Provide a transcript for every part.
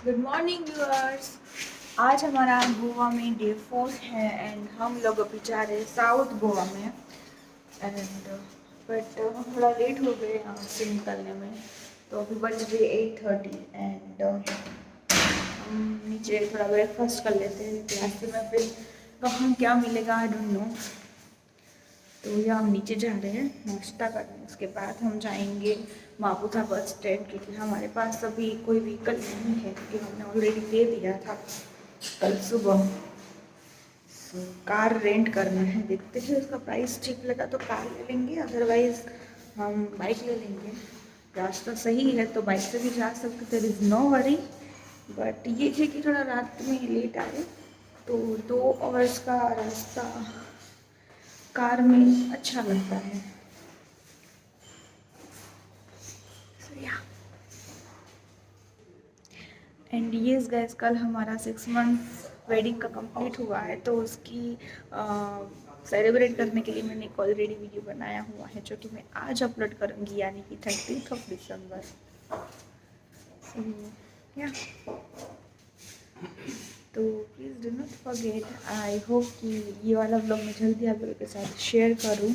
Good morning viewers. आज हमारा गोवा में डे 4 है एंड हम लोग अभी जा रहे हैं साउथ गोवा में एंड बट हम थोड़ा लेट हो गए यहाँ से निकलने में। तो अभी बज रही 8:30 एंड हम नीचे थोड़ा ब्रेकफास्ट कर लेते हैं। रास्ते में फिर कहाँ क्या मिलेगा आई डोंट नो। तो ये हम नीचे जा रहे हैं नाश्ता करने, उसके बाद हम जाएंगे मापुसा बस स्टैंड, क्योंकि हमारे पास अभी कोई व्हीकल नहीं है क्योंकि हमने ऑलरेडी दे दिया था कल सुबह। कार रेंट करना है, देखते हैं उसका प्राइस ठीक लगा तो कार ले लेंगे, अदरवाइज हम बाइक ले लेंगे। रास्ता सही है तो बाइक से भी जा सकते, there is no worry. But ये है कि थोड़ा रात में लेट आए तो 2 आवर्स का रास्ता कार में अच्छा लगता है। एंड यस गाइस, कल हमारा 6 मंथ वेडिंग का कंप्लीट हुआ है, तो उसकी सेलिब्रेट करने के लिए मैंने एक ऑलरेडी वीडियो बनाया हुआ है जो कि मैं आज अपलोड करूँगी, यानी कि 30 दिसंबर। सो या, तो please do not forget. I hope कि ये वाला व्लॉग मैं जल्दी आप लोगों के साथ शेयर करूँ।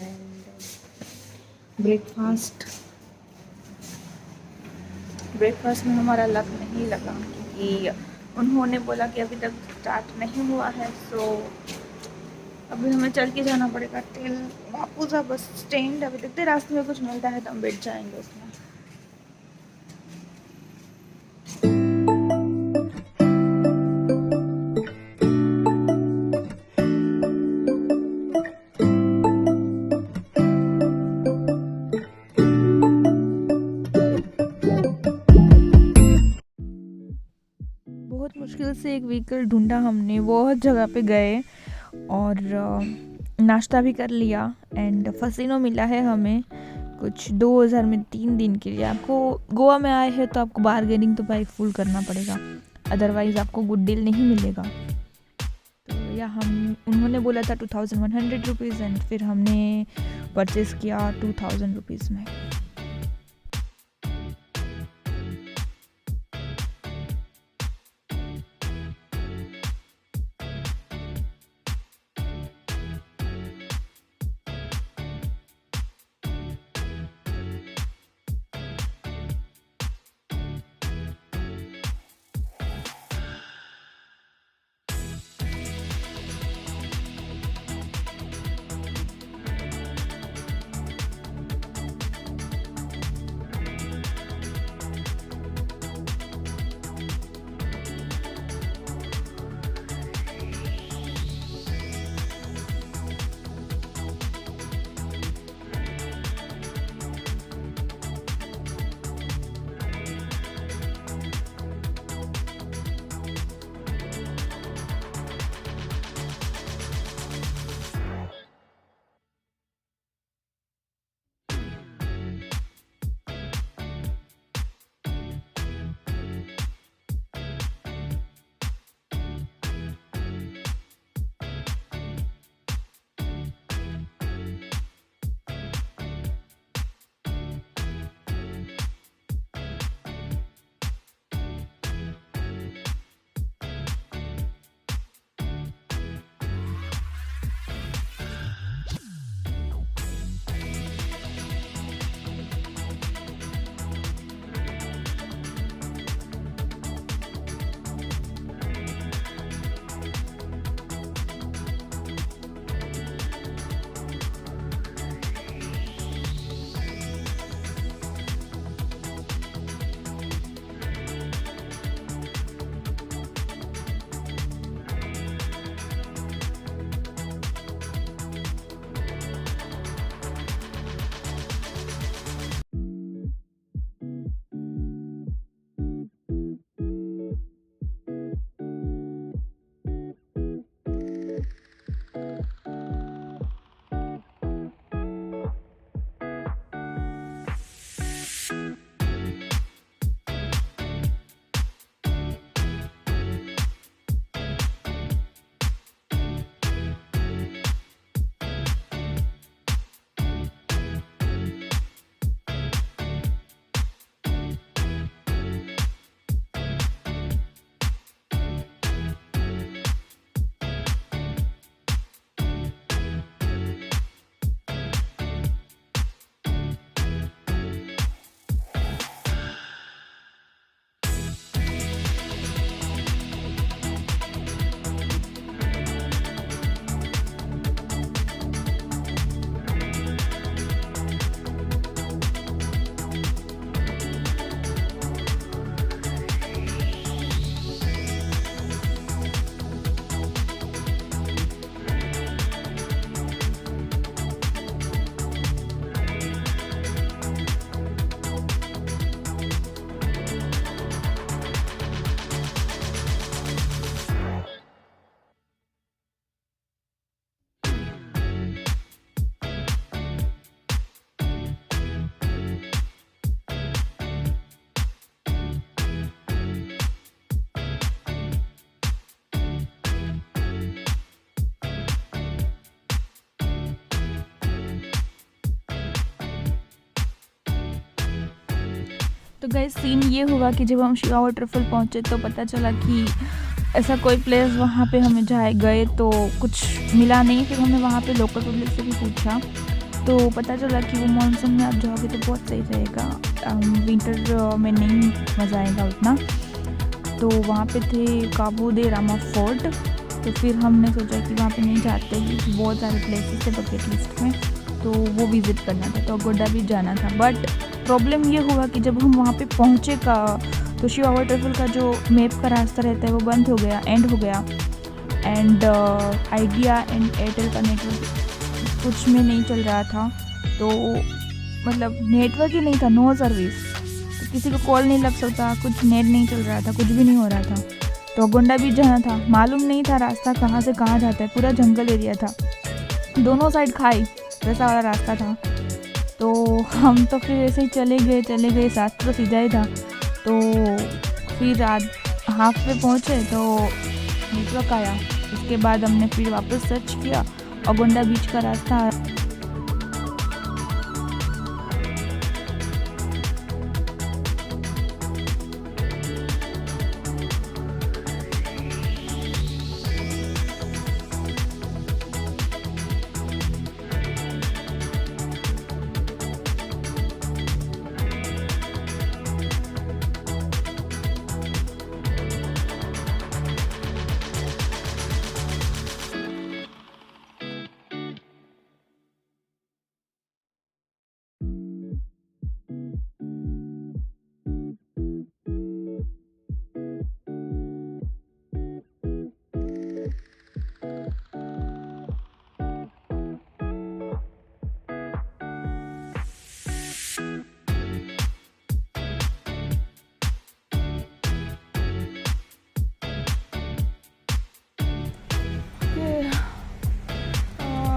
एंड ब्रेकफास्ट में हमारा लक नहीं लगा क्योंकि उन्होंने बोला कि अभी तक स्टार्ट नहीं हुआ है। सो अभी हमें चल के जाना पड़ेगा टिल मापुसा बस स्टैंड। अभी देखते रास्ते में कुछ मिलता है तो हम बैठ जाएंगे उसमें। बहुत मुश्किल से एक व्हीकल ढूंढा हमने, बहुत जगह पे गए और नाश्ता भी कर लिया एंड फसीनो मिला है हमें कुछ 2000 में 3 दिन के लिए। आपको गोवा में आए हैं तो आपको बार्गेनिंग तो भाई फुल करना पड़ेगा, अदरवाइज़ आपको गुड डील नहीं मिलेगा। तो या हम उन्होंने बोला था 2100 रुपीज़ एंड फिर हमने परचेज़ किया 2000 रुपीज़ में। तो गाइस सीन ये हुआ कि जब हम शिवा वाटरफॉल पहुँचे तो पता चला कि ऐसा कोई प्लेस वहाँ पे हमें गए तो कुछ मिला नहीं। फिर हमने वहाँ पे लोकल पब्लिक से भी पूछा तो पता चला कि वो मानसून में आप जाओगे तो बहुत सही रहेगा, विंटर में नहीं मज़ा आएगा उतना। तो वहाँ पे थे काबू दे रामा फोर्ट, तो फिर हमने सोचा कि वहाँ पे नहीं जाते क्योंकि बहुत सारे प्लेसेस थे बकेट लिस्ट में, तो वो विज़िट करना था, तो अगोंडा बीच जाना था। बट प्रॉब्लम ये हुआ कि जब हम वहाँ पे पहुँचे तो शिवा वाटरफॉल का जो मैप का रास्ता रहता है वो बंद हो गया, एंड हो गया। एंड आइडिया एंड एयरटेल का नेटवर्क कुछ में नहीं चल रहा था, तो मतलब नेटवर्क ही नहीं था, नो सर्विस, तो किसी को कॉल नहीं लग सकता, कुछ नेट नहीं चल रहा था, कुछ भी नहीं हो रहा था। तो अगोंडा बीच जाना था, मालूम नहीं था रास्ता कहाँ से कहाँ जाता है, पूरा जंगल एरिया था, दोनों साइड खाई वैसा वाला रास्ता था। तो हम तो फिर ऐसे ही चले गए, साथ तो सीधा ही था। तो फिर हाफ पे पहुँचे तो नेटवर्क आया, उसके बाद हमने फिर वापस सर्च किया अगोंडा बीच का रास्ता।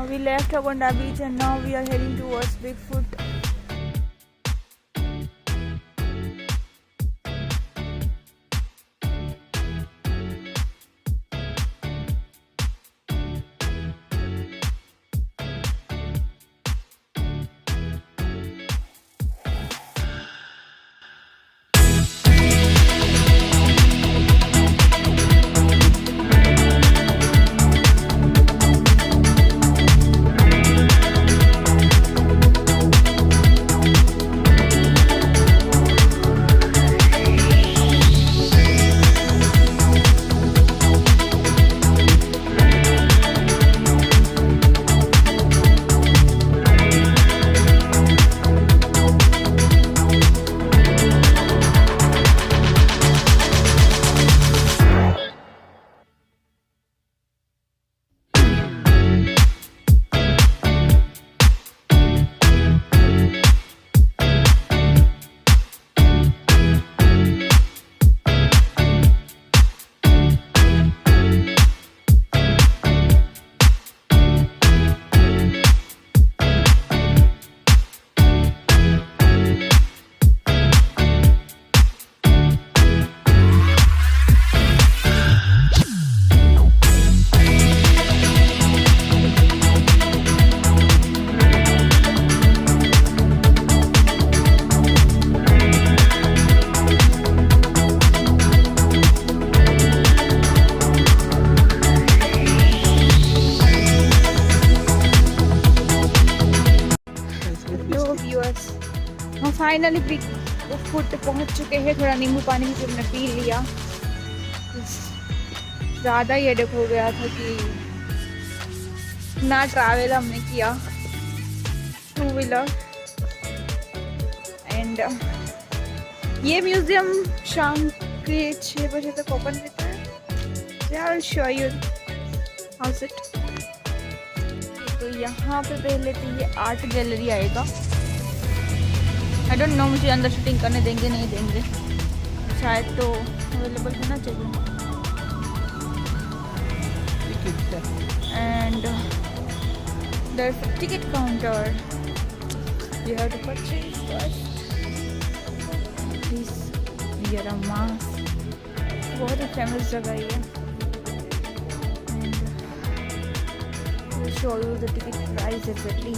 We left Agonda Beach and now we are heading towards Bigfoot. हम फाइनली बिगफुट पहुंच चुके हैं। थोड़ा नींबू पानी भी हमने पी लिया, ज़्यादा ही हेडेक हो गया था कि ना ट्रैवल हमने किया 2 व्हीलर। एंड ये म्यूज़ियम शाम के 6 बजे तक ओपन रहता है। I will show you house it. तो यहाँ पे पहले तो ये आर्ट गैलरी आएगा। आई डोंट नो मुझे अंदर शूटिंग करने देंगे नहीं देंगे, शायद तो अवेलेबल होना चाहिए। And there is a ticket counter, you have to purchase first. Please wear a mask. बहुत ही फेमस जगह है। And will show you the ticket price exactly.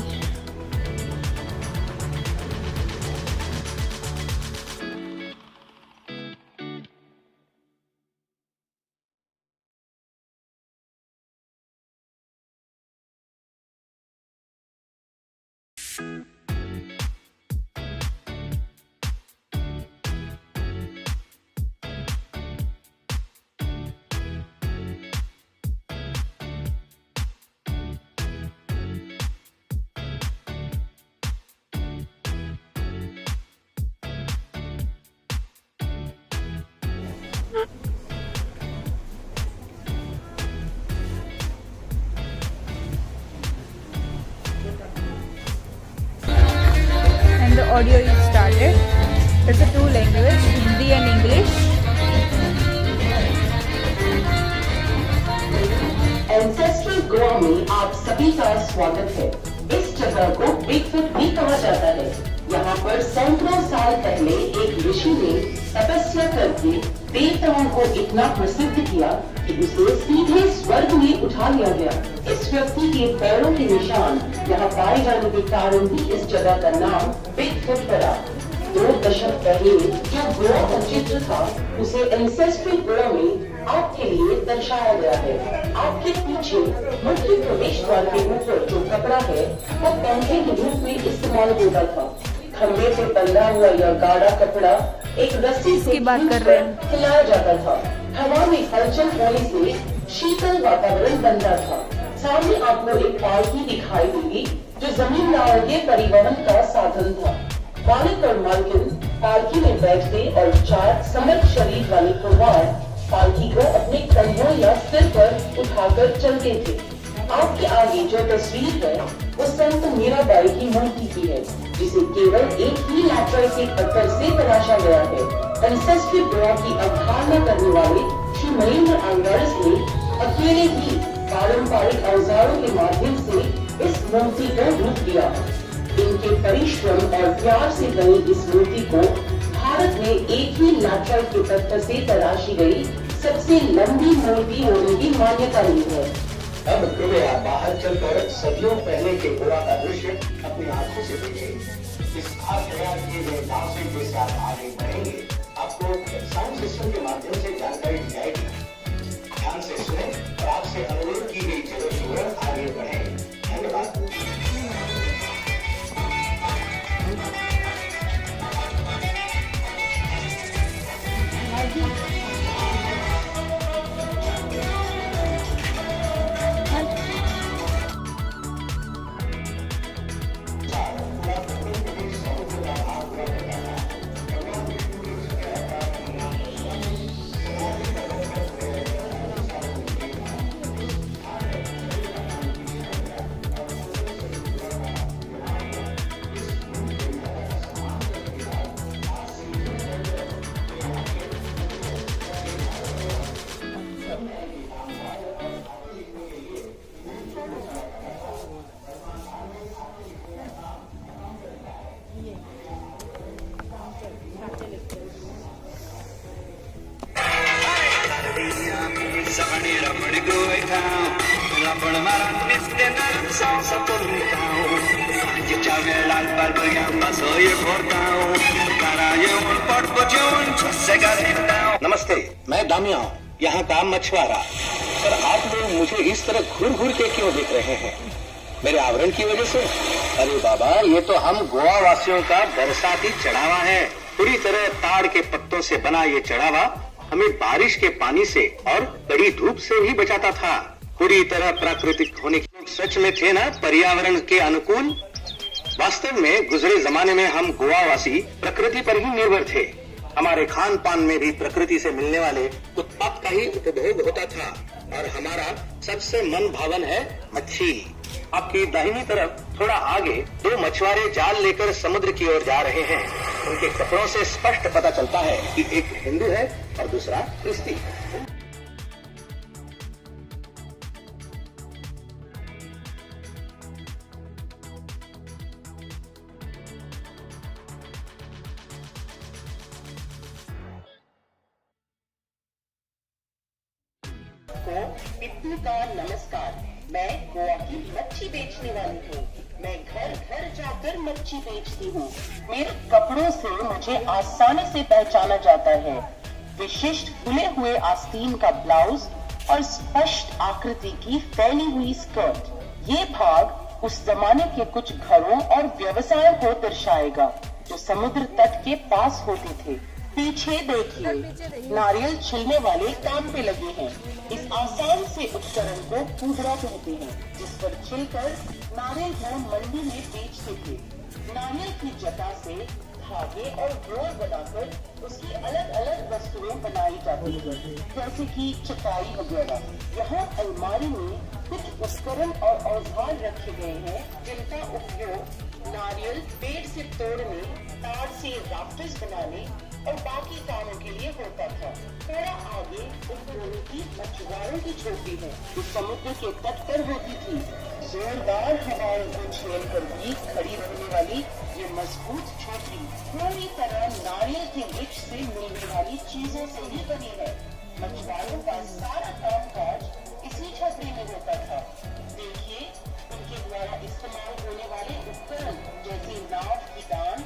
audio is started. It's a two language, Hindi and English. Ancestral Goa में आप सभी का स्वागत है। इस जगह को बिगफुट भी कहा जाता है। यहाँ पर सैकड़ों साल पहले एक ऋषि ने तपस्या करके देवताओं को इतना प्रसिद्ध किया कि उसे सीधे स्वर्ग में उठा लिया गया। इस व्यक्ति के पैरों के निशान यहाँ पाए जाने के कारण ही इस जगह का नाम बिगफुट पड़ा। 2 दशक पहले जो गोवा का चित्र था उसे एंसेस्ट्रल गोवा में आपके लिए दर्शाया गया है। आपके पीछे मुख्य प्रवेश द्वार के ऊपर जो कपड़ा है वो पंखे के रूप में इस्तेमाल होता था। खंभे से बंधा हुआ यह गाढ़ा कपड़ा एक रस्सी से हिलाया जाता था। हवा में हलचल होने से शीतल वातावरण बनता था। सामने आपको एक पालकी दिखाई देगी जो जमींदारों के परिवहन का साधन था। मालिक और मालकिन पालकी में बैठते और 4 समर्थ शरीर वाले परिवार पालकी को अपने कंधों या सिर पर उठाकर चलते थे। आपके आगे जो तस्वीर है वो संत मीराबाई की मूर्ति की है जिसे केवल एक ही लैटराइट के पत्थर से तराशा गया है। एंसेस्ट्रल गोवा की अवधारणा करने वाले श्री महेंद्र आंगर्स ने अकेले ही पारंपरिक औजारों के माध्यम से इस मूर्ति को रूप दिया। इनके परिश्रम और प्यार से बनी इस मूर्ति को भारत में एक ही लैटराइट के पत्थर से तराशी गई सबसे लंबी मूर्ति होने की मान्यता मिली है। अब कृपया बाहर चलकर सदियों पहले के गोवा का दृश्य अपनी आंखों से देखें। इस खास तैयार किए गए डांसिंग के साथ आगे बढ़ेंगे। आपको साउंड सिस्टम के माध्यम से जानकारी दी जाएगी। ध्यान से सुने और आपसे अनुरोध की गई जगह की ओर आगे बढ़ें। धन्यवाद। नमस्ते, मैं दामिया हूँ, यहाँ का मछुआरा। सर, आप लोग मुझे इस तरह घूर घूर के क्यों देख रहे हैं? मेरे आवरण की वजह से? अरे बाबा, ये तो हम गोवा वासियों का बरसाती चढ़ावा है। पूरी तरह ताड़ के पत्तों से बना ये चढ़ावा हमें बारिश के पानी से और कड़ी धूप से ही बचाता था। पूरी तरह प्राकृतिक होने के लोग सच में थे ना पर्यावरण के अनुकूल। वास्तव में गुजरे जमाने में हम गोवावासी प्रकृति पर ही निर्भर थे। हमारे खान पान में भी प्रकृति से मिलने वाले उत्पाद का ही उपभोग होता था और हमारा सबसे मन भावन है मच्छी। आपकी दाहिनी तरफ थोड़ा आगे 2 मछुआरे जाल लेकर समुद्र की ओर जा रहे हैं। उनके कपड़ों से स्पष्ट पता चलता है कि एक हिंदू है और दूसरा क्रिस्ती। पिट्टू का नमस्कार। मैं गोवा की मच्छी बेचने वाली हूँ। मैं घर घर जाकर मच्छी बेचती हूँ। मेरे कपड़ों से मुझे आसानी से पहचाना जाता है। विशिष्ट खुले हुए आस्तीन का ब्लाउज और स्पष्ट आकृति की फैली हुई स्कर्ट। ये भाग उस जमाने के कुछ घरों और व्यवसायों को दर्शाएगा जो समुद्र तट के पास होते थे। पीछे देखिए, नारियल छिलने वाले काम पे लगे हैं। इस आसान से उपकरण को पूजड़ा कहते हैं, जिस पर छिलकर नारियल को मंडी में बेचते थे। नारियल की जटा से धागे और रोल बनाकर उसकी अलग अलग वस्तुएं बनाई जाती है, जैसे कि चटाई वगैरह। यहाँ अलमारी में कुछ उपकरण और औजार रखे गए हैं जिनका उपयोग नारियल पेड़ से तोड़ने, तार से राफ्टर्स बनाने और बाकी कामों के लिए होता था। थोड़ा आगे उस धोनी की मछुआरों की झोपड़ी है जो समुद्र के तट पर होती थी। जोरदार हवाओं को झेलकर भी खड़ी रहने वाली ये मजबूत झोपड़ी पूरी तरह नारियल के वृक्ष से मिलने वाली चीजों से ही बनी है। मछुआरों का सारा कामकाज इसी झोपड़ी में होता था। देखिए, उनके द्वारा इस्तेमाल होने वाले उपकरण जैसे नाव की दान,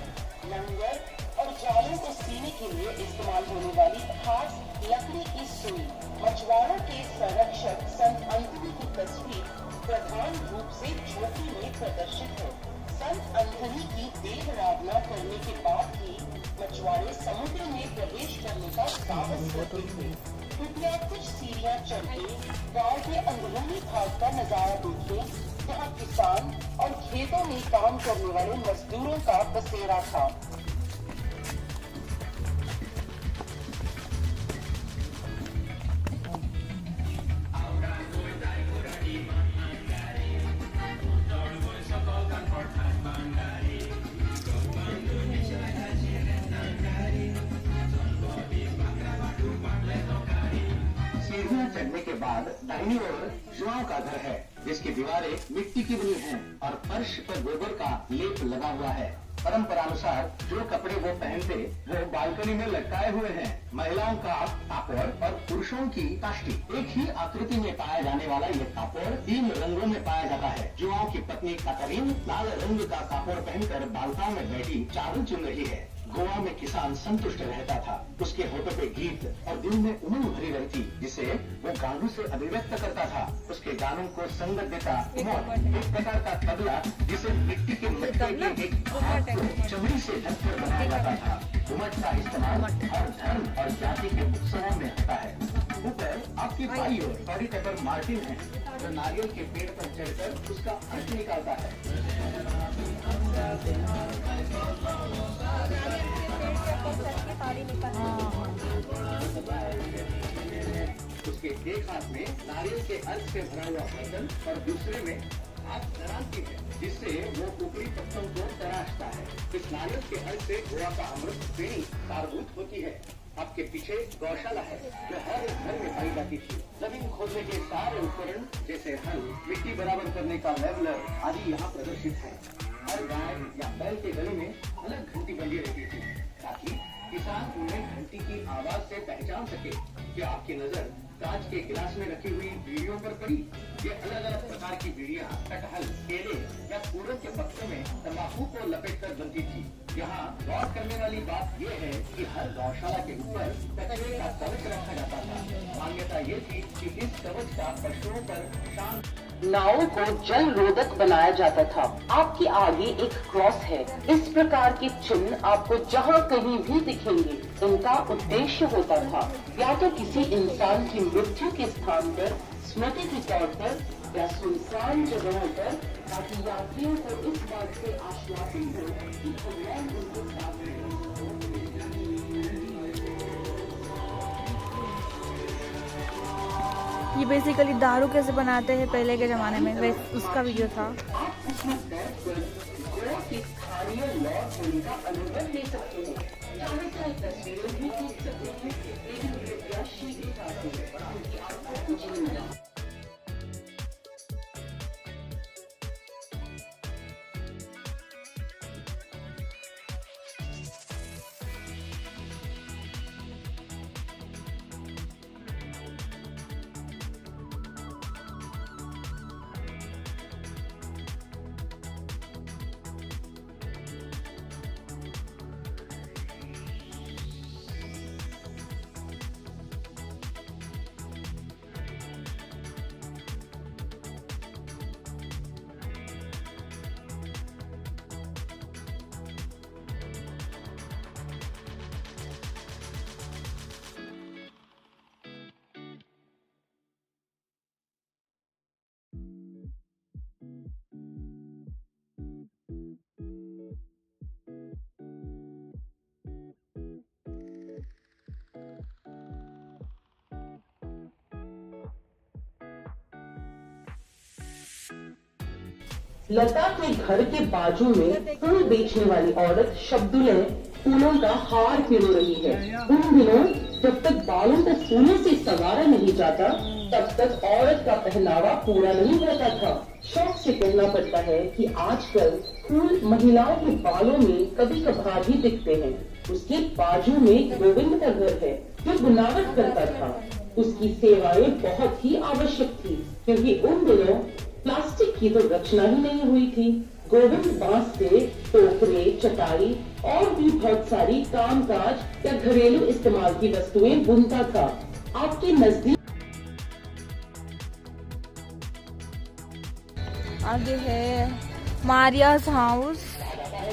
लंगर और जालों को सीने के लिए इस्तेमाल होने वाली खास लकड़ी की सुई। मछुआरों के संरक्षक संत अंथनी की तस्वीर प्रधान रूप से झोपड़ी में प्रदर्शित है। संत अंथनी की देह आराधना करने के बाद ही मछुआरे समुद्र में प्रवेश करने का साहस करते थे। कृपया कुछ सीढ़ियां चढ़ के गाँव के अंदरूनी भाग का नजारा देखें, जहाँ किसान और खेतों में काम करने वाले मजदूरों का बसेरा था। सीढ़ियां चढ़ने के बाद दाहिनी ओर जुआओं का घर है, जिसकी दीवारें मिट्टी की बनी हैं और फर्श पर गोबर का लेप लगा हुआ है। परंपरानुसार जो कपड़े वो पहनते वो बालकनी में लटकाए हुए हैं। महिलाओं का कापड़ और पुरुषों की काष्टी। एक ही आकृति में पाया जाने वाला ये कापड़ 3 रंगों में पाया जाता है। जुआओं की पत्नी कातरीन लाल रंग का कापड़ पहनकर बालकनी में बैठी चावल चुन रही है। गोवा में किसान संतुष्ट रहता था। उसके होठों पे गीत और दिल में उमंग भरी रहती, जिसे वो गानों से अभिव्यक्त करता था। उसके गानों को संगत देता घुमट, एक प्रकार का तबला जिसे मिट्टी के मटके के एक भाग को चमड़ी से ढककर बनाया जाता था। घुमट का इस्तेमाल हर धर्म और जाति के उत्सवों में होता है। ऊपर आपकी बाई ओर बड़ी पेपर मार्टिन है, जो नारियल के पेड़ पर चढ़कर उसका अंश निकालता है। उसके एक हाथ में नारियल के अर्क से भरा हुआ बर्तन और दूसरे में हाथ दराजती है, जिससे वो ऊपरी पत्तों को तराशता है। इस नारियल के अर्क से गोवा का अमृत बेनी सारभूत होती है। आपके पीछे गौशाला है, जो हर घर में पाई जाती थी। जमीन खोदने के सारे उपकरण जैसे हल, मिट्टी बराबर करने का लेवलर आदि यहाँ प्रदर्शित है। हर गाय या बैल के गले में अलग घंटी बंधी रहती थी, ताकि किसान उन्हें घंटी की आवाज से पहचान सके। क्या आपकी नजर कांच के गिलास में रखी हुई बीड़ियों पर पड़ी? ये अलग अलग प्रकार की बीड़ियाँ कटहल, केले या कूड़े के पत्तों में तंबाकू को लपेट कर बनती थी। यहाँ गौर करने वाली बात यह है कि हर गौशाला के ऊपर कचरे का कवच रखा जाता था। मान्यता ये थी कि इस कवच का पशुओं पर शांत नावों को जल रोधक बनाया जाता था। आपके आगे एक क्रॉस है। इस प्रकार के चिन्ह आपको जहाँ कहीं भी दिखेंगे। इनका उद्देश्य होता था या तो किसी इंसान की मृत्यु के स्थान पर स्मृति के तौर पर या सुनसान जगहों पर, ताकि यात्रियों को इस बात से आश्वासन हो कि भगवान उनको साथ में। ये बेसिकली दारू कैसे बनाते हैं पहले के ज़माने में, वैसे उसका वीडियो था। आप उसमें बैठकर गोवा की स्थानीय लॉ होली का अनुभव ले सकते हैं। चाहे चाहे तस्वीरें भी खींच सकते हैं, लेकिन कृपया शीघ्र उठाते हैं, क्योंकि आपको कुछ नहीं मिला। लता के घर के बाजू में फूल बेचने वाली औरत शब्दुले फूलों का हार पिरो रही है। उन दिनों जब तक बालों को फूलों से संवारा नहीं जाता तब तक औरत का पहनावा पूरा नहीं होता था। शौक से कहना पड़ता है कि आजकल फूल महिलाओं के बालों में कभी कभार ही दिखते हैं। उसके बाजू में गोविंद का घर है जो बुनावट करता था। उसकी सेवाएं बहुत ही आवश्यक थी क्योंकि उन दिनों प्लास्टिक की तो रचना ही नहीं हुई थी। गोविंद बांस से टोकरे, चटाई और भी बहुत सारी कामकाज या घरेलू इस्तेमाल की वस्तुएं बुनता था। आपके नजदीक आगे है मारियाज हाउस।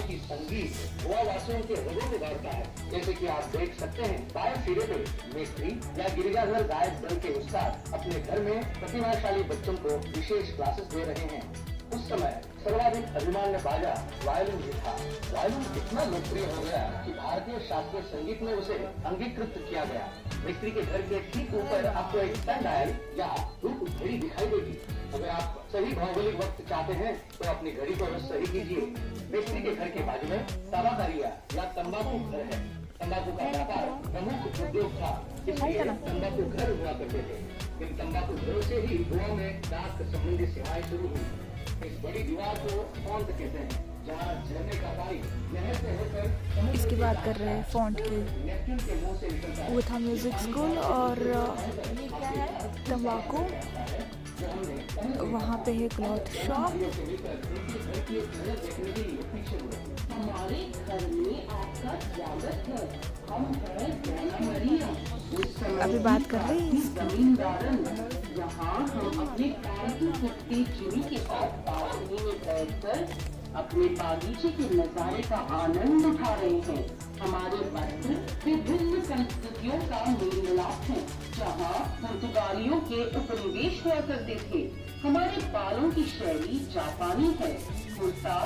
कि संगीत गोवा वासियों के हृदय में दौड़ता है। जैसे कि आप देख सकते हैं बाएं सिरे पे मिस्त्री या गिरिजाघर गायक दल के उस्ताद अपने घर में प्रतिभाशाली बच्चों को विशेष क्लासेस दे रहे हैं। उस समय सर्वाधिक अभिमान्य बाजा वायलिन भी था। वायलिन इतना लोकप्रिय हो गया कि भारतीय शास्त्रीय संगीत में उसे अंगीकृत किया गया। मिस्त्री के घर के ठीक ऊपर आपको एक सनडायल या धूप घड़ी दिखाई देगी। अगर आप सही भौगोलिक वक्त चाहते हैं तो अपनी घड़ी को सही कीजिए। मिस्त्री के घर के बाजू में ताबाकारिया या तंबाकू घर है। तंबाकू का व्यापार प्रमुख उद्योग था, इसलिए तंबाकू घर हुआ करते थे। इन तंबाकू घरों से ही गोवा में डाक संबंधी सेवाएं शुरू हुई। इस बड़ी दीवार को फॉन्ट कहते हैं, जहाँ झरने का पानी नहर से होकर इसकी बात कर रहे हैं फॉन्ट की। नेपच्यून के मुंह से निकलता है। वो था म्यूजिक स्कूल और तंबाकू। वहाँ पे है क्लॉथ शॉप। हमारे घर में आपका स्वागत है। हम हैं जैना मरिया। अभी बात कर रहे हैं जमींदारन। यहाँ हम अपने पालतू कुत्ते जिमी के साथ बालकनी में बैठकर अपने बागीचे के नजारे का आनंद उठा रहे हैं। हमारे वस्त्र विभिन्न संस्कृतियों का मेल मिलाप है, जहाँ पुर्तगालियों के उपनिवेश हुआ करते थे। हमारे बालों की शैली जापानी है। कुर्ता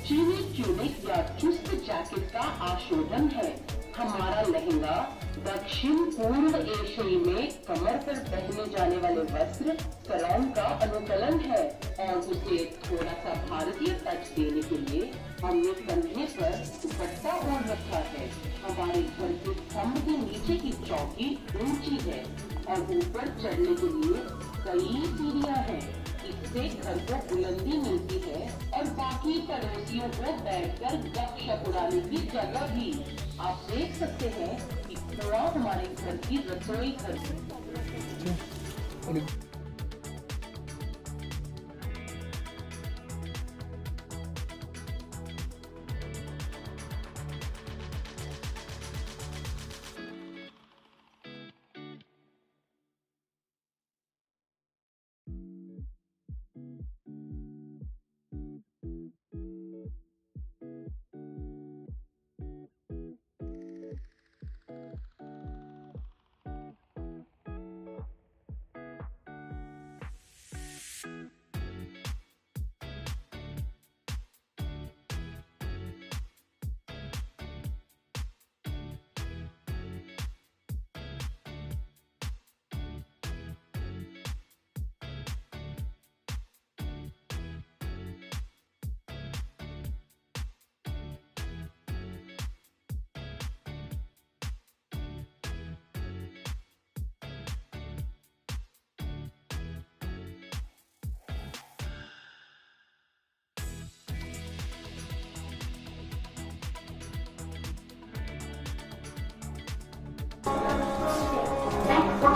चीनी ट्यूनिक या चुस्त जैकेट का आशोधन है। हमारा लहंगा दक्षिण पूर्व एशियाई में कमर पर पहने जाने वाले वस्त्र सलोन का अनुकलन है और उसे थोड़ा सा भारतीय टच देने के लिए हमने कंधे पर दुपट्टा ओढ़ रखा है। हमारे घर के स्तंभ के नीचे की चौकी ऊंची है और ऊपर चढ़ने के लिए कई सीढ़ियां हैं। इससे घर को बुलंदी मिलती है और बाकी पड़ोसियों को बैठकर गपशप उड़ाने की जगह भी। आप देख सकते हैं कि थोड़ा हमारे घर की रसोई घर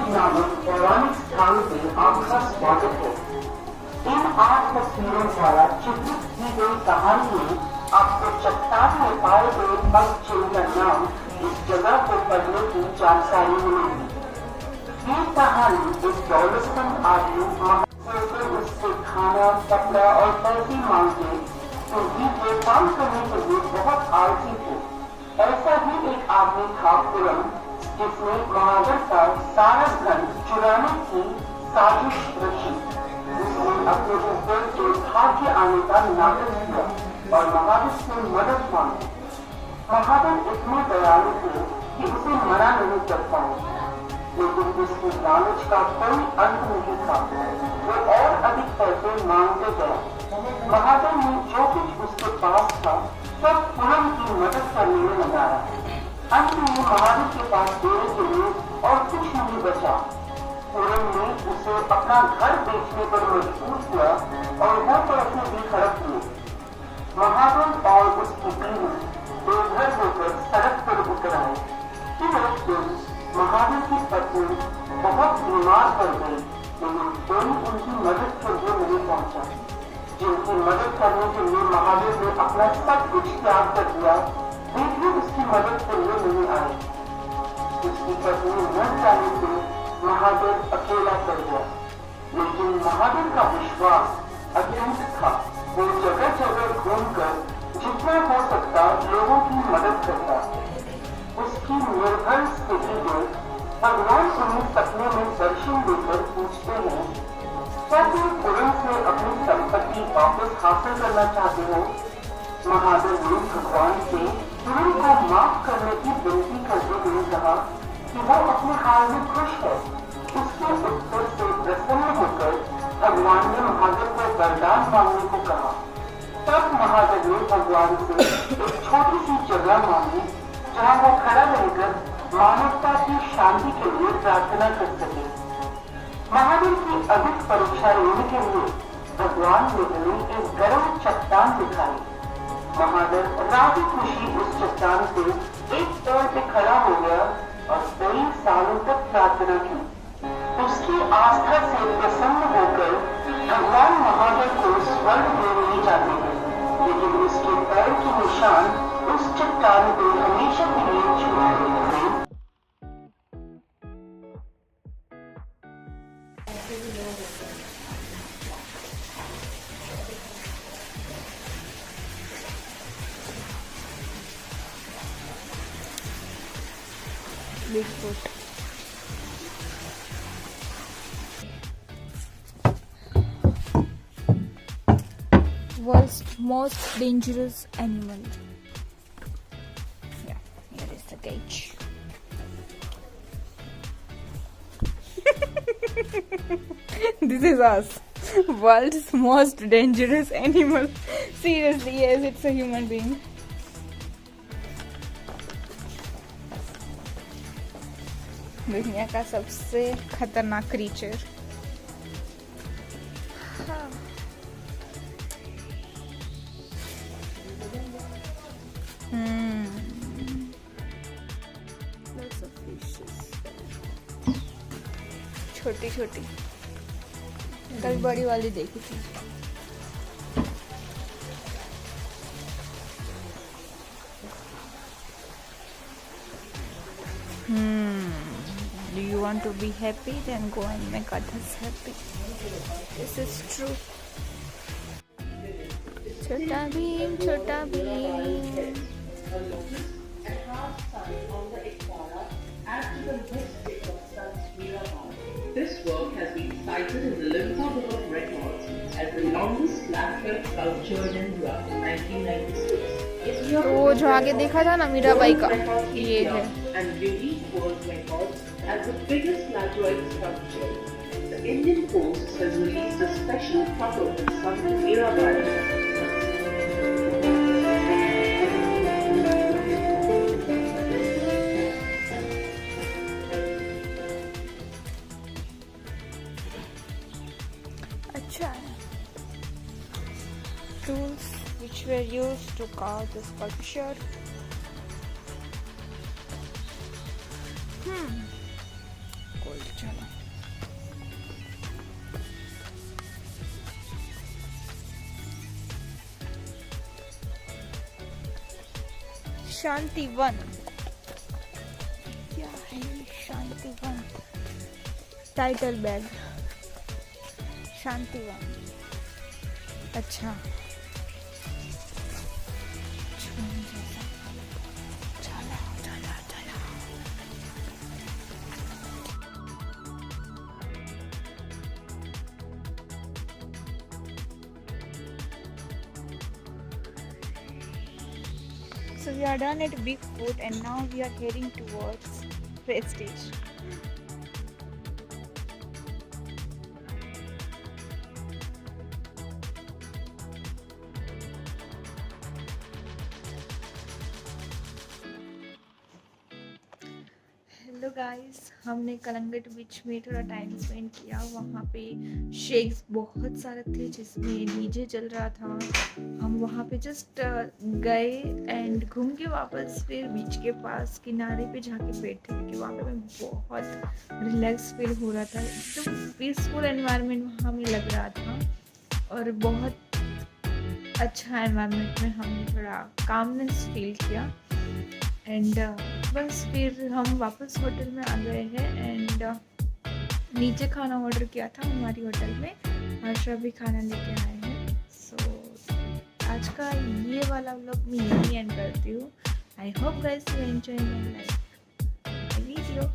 नामक पौराणिक स्थान पे आपका स्वागत है। इन 8 तस्वीरों द्वारा चित्रित की गई कहानी में आपको चट्टान में पाए गए पग चिन्ह का नाम इस जगह को पढ़ने की जानकारी मिलेगी। ये कहानी एक दौलतमंद आदमी महाशय उससे खाना, कपड़ा और पैसे मांगते तो ये काम करने के लिए बहुत आलसी थे। ऐसा ही एक आदमी था पुरम, जिसने महावर का सारा धन चुराने की साजिश रची। उसने अपने ऊपर जो भाग्य आने का नाटक किया और महावर से मदद मांगी। महावर इतने दयालु थे कि उसे मना नहीं कर पाए, लेकिन उसकी लालच का कोई अंत नहीं था। वो और अधिक पैसे मांगते गए। महादेव ने जो कुछ उसके पास था सब पूरन की मदद करने में लगाया। अंत में महादेव के पास देने के लिए और कुछ नहीं बचा। पूरन ने उसे अपना घर बेचने पर मजबूर किया और वो पैसे भी हड़प लिए। महादेव और उसकी बीवी बेघर होकर सड़क पर उतर आए। फिर एक दिन महादेव की पत्नी बहुत बीमार पड़ गई, लेकिन कोई उनकी मदद के लिए नहीं पहुंचा। जिनकी मदद करने के लिए महादेव ने अपना सब कुछ त्याग कर दिया, वे भी उसकी मदद के लिए नहीं आए। उसकी पत्नी मर जाने से महादेव अकेला पड़ गया, लेकिन महादेव का विश्वास अटूट था। वो जगह जगह घूमकर जितना हो सकता लोगों की मदद करता। उसकी निर्भर स्थिति में भगवान उन्हें सपने में दर्शन देकर पूछते हैं, क्या तुम पूरन से अपनी संपत्ति वापस हासिल करना चाहते हो? महादेव ने भगवान से पूरन को माफ करने की विनती करते हुए कहा कि वो अपने हाल में खुश है। उसके उत्तर से प्रसन्न होकर भगवान ने महादेव को वरदान मांगने को कहा। तब महादेव ने भगवान से एक छोटी सी जगह मांगी जहाँ वो खड़ा रहकर मानवता की शांति के लिए प्रार्थना कर सके। महादेव की अधिक परीक्षा लेने के लिए भगवान ने उन्हें एक गर्म चट्टान दिखाई। महादेव राजी खुशी उस चट्टान से एक पैर पे खड़ा हो गया और कई सालों तक प्रार्थना की। उसकी आस्था से प्रसन्न होकर भगवान महादेव को स्वर्ग में ले जाते हैं, लेकिन उसके पैर के निशान उस चट्टान को हमेशा के लिए छूट देते हैं। Bigfoot. World's most dangerous animal. Yeah, here is the cage. This is us. World's most dangerous animal. Seriously, yes, it's a human being. दुनिया का सबसे खतरनाक क्रीचर। छोटी छोटी, कल बड़ी वाली देखी थी। Do you want to be happy? Then go and make others happy. This is true. Chota Bheem, Chota Bheem. This work has been cited in the Limca Book of Records as the longest flat-fed sculpture in India in 1996. तो वो जो आगे देखा था ना मीराबाई का, ये है। And Guinness World Records as the biggest laterite sculpture. The Indian Post has released a special photo with Sant Mirabai. Tools which were used to carve the sculpture. Cool, चलो। शांति वन, क्या है शांति वन? टाइटल बैग, शांति one. अच्छा, so we are done at Bigfoot and now we are heading towards Prestige. Hello guys, हमने कलंगट बीच में थोड़ा time spend किया। वहाँ पे शेक्स बहुत सारे थे जिसमें डीजे चल रहा था। हम वहाँ पे जस्ट गए एंड घूम के वापस फिर बीच के पास किनारे पे जाके बैठे क्योंकि वहाँ पे हमें बहुत रिलैक्स फील हो रहा था। एकदम पीसफुल एनवायरनमेंट वहाँ हमें लग रहा था और बहुत अच्छा एनवायरनमेंट में हमने थोड़ा कामनेस फील किया। एंड बस फिर हम वापस होटल में आ गए हैं एंड नीचे खाना ऑर्डर किया था हमारी होटल में। हर्षा भी खाना लेके आए हैं। सो आज का ये वाला व्लॉग मैं यहीं एंड करती हूँ। I hope guys you enjoy my video.